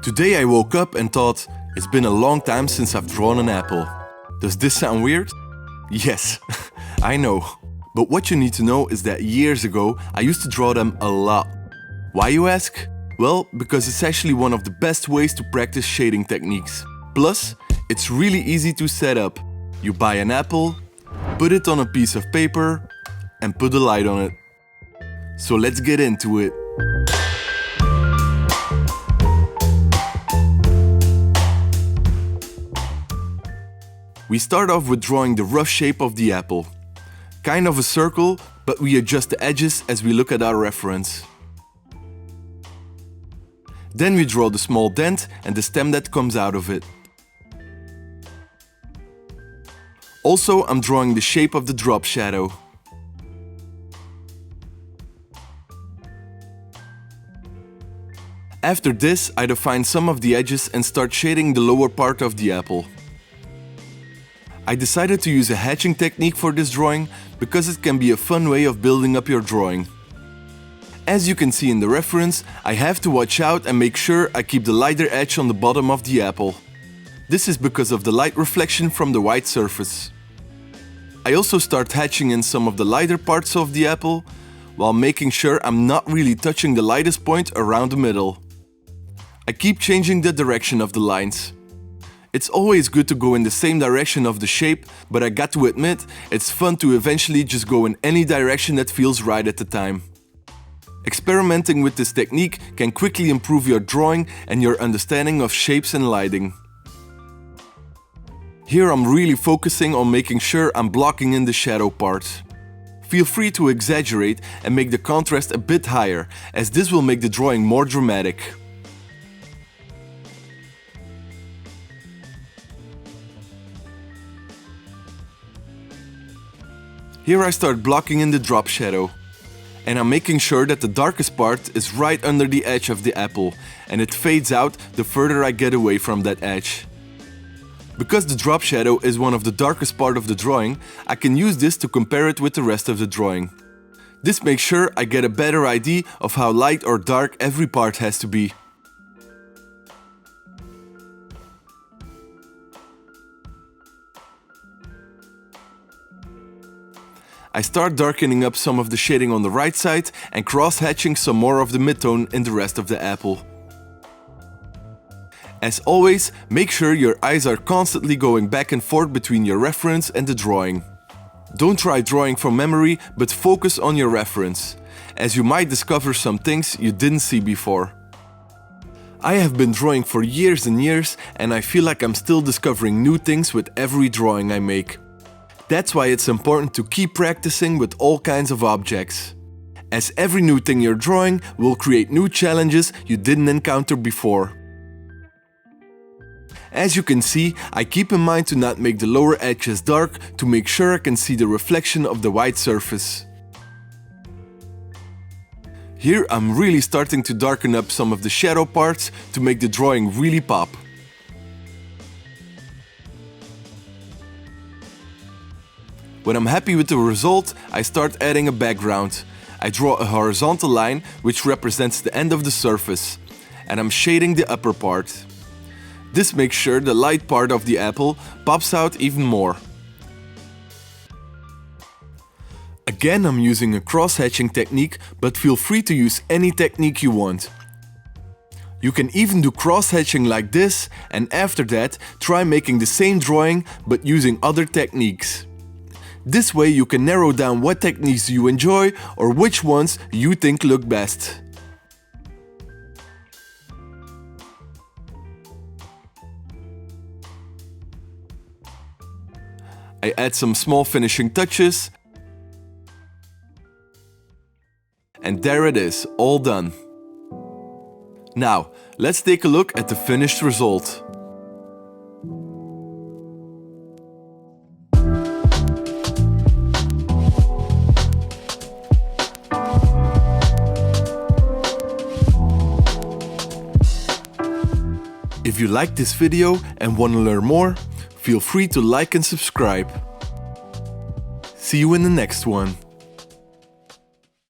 Today I woke up and thought, it's been a long time since I've drawn an apple. Does this sound weird? Yes, I know. But what you need to know is that years ago, I used to draw them a lot. Why, you ask? Well, because it's actually one of the best ways to practice shading techniques. Plus, it's really easy to set up. You buy an apple, put it on a piece of paper, and put a light on it. So let's get into it. We start off with drawing the rough shape of the apple. Kind of a circle, but we adjust the edges as we look at our reference. Then we draw the small dent and the stem that comes out of it. Also, I'm drawing the shape of the drop shadow. After this, I define some of the edges and start shading the lower part of the apple. I decided to use a hatching technique for this drawing because it can be a fun way of building up your drawing. As you can see in the reference, I have to watch out and make sure I keep the lighter edge on the bottom of the apple. This is because of the light reflection from the white surface. I also start hatching in some of the lighter parts of the apple, while making sure I'm not really touching the lightest point around the middle. I keep changing the direction of the lines. It's always good to go in the same direction of the shape, but I got to admit, it's fun to eventually just go in any direction that feels right at the time. Experimenting with this technique can quickly improve your drawing and your understanding of shapes and lighting. Here I'm really focusing on making sure I'm blocking in the shadow part. Feel free to exaggerate and make the contrast a bit higher, as this will make the drawing more dramatic. Here I start blocking in the drop shadow. And I'm making sure that the darkest part is right under the edge of the apple, and it fades out the further I get away from that edge. Because the drop shadow is one of the darkest part of the drawing, I can use this to compare it with the rest of the drawing. This makes sure I get a better idea of how light or dark every part has to be. I start darkening up some of the shading on the right side and cross-hatching some more of the midtone in the rest of the apple. As always, make sure your eyes are constantly going back and forth between your reference and the drawing. Don't try drawing from memory, but focus on your reference, as you might discover some things you didn't see before. I have been drawing for years and years, and I feel like I'm still discovering new things with every drawing I make. That's why it's important to keep practicing with all kinds of objects, as every new thing you're drawing will create new challenges you didn't encounter before. As you can see, I keep in mind to not make the lower edges dark to make sure I can see the reflection of the white surface. Here I'm really starting to darken up some of the shadow parts to make the drawing really pop. When I'm happy with the result, I start adding a background. I draw a horizontal line which represents the end of the surface, and I'm shading the upper part. This makes sure the light part of the apple pops out even more. Again, I'm using a cross-hatching technique, but feel free to use any technique you want. You can even do cross-hatching like this, and after that, try making the same drawing but using other techniques. This way you can narrow down what techniques you enjoy or which ones you think look best. I add some small finishing touches. And there it is, all done. Now, let's take a look at the finished result. If you liked this video and want to learn more, feel free to like and subscribe. See you in the next one.